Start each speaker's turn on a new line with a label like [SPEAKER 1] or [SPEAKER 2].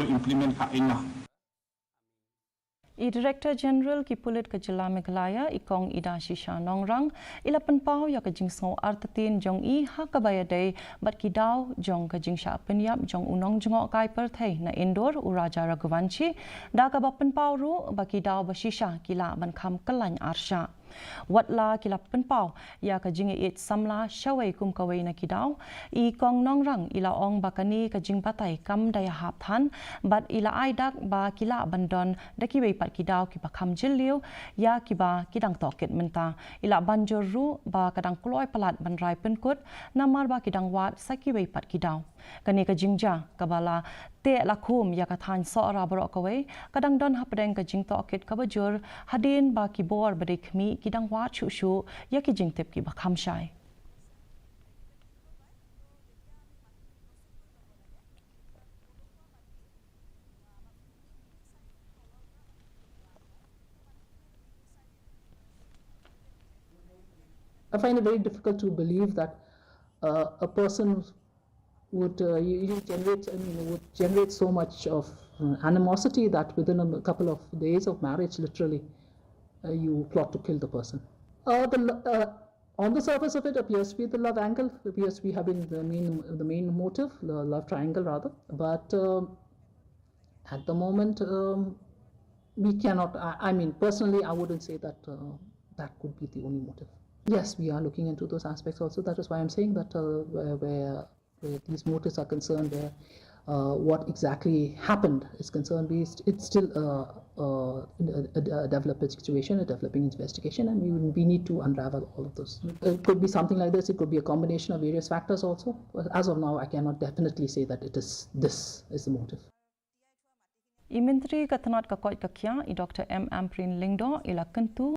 [SPEAKER 1] implement ka inga.
[SPEAKER 2] Director General ki Pulit ke Jila Meghalaya ikong ida shisha nongrang ila penpau ya ke jingso artatin jong I ha Kaba Ïadei bat ki daw jong ke jingsha Pynïap jong unong jongok kai perthai na indoor uraja Raghuvanshi da ka ba penpau ru ba ki daw ba shisha kila ban kham kalany arsha watla kila penpau ya ka jingi it samla shawai kum kawai na kidaw I kong nongrang ila ong bakani ka jing patai kam daya hap than bat ila aidak ba kila bandon da ki pat kidaw ki ba kham jiliu ya ki ba kidang toket menta ila banjor ru ba kadang kloi palat ban rai penkut namar ba kidang wat saki wei pat kidaw kani ka jingja kabala te lakhum ya ka than so ra bro kawai kadang don hapdeng ka jing toket ka bajur hadin ba ki bor badik mi kidang wa chu shu ya ki jing tep ki ba kham shai
[SPEAKER 3] I find it very difficult to believe that a person would generate so much of animosity that within a couple of days of marriage, literally, you plot to kill the person. On the surface of it appears to be the love angle, appears to be having the main motive, the love triangle rather. But at the moment, we cannot. I mean, personally, I wouldn't say that that could be the only motive. Yes, we are looking into those aspects also. That is why I'm saying that where these motives are concerned, where what exactly happened is concerned, it's still a developing situation, a developing investigation, and we need to unravel all of those. It could be something like this. It could be a combination of various factors also. But as of now, I cannot definitely say that this is the motive.
[SPEAKER 2] Imentri ka thanat ka koi ka kya I Dr. M. Amprin Lingdo ila kentu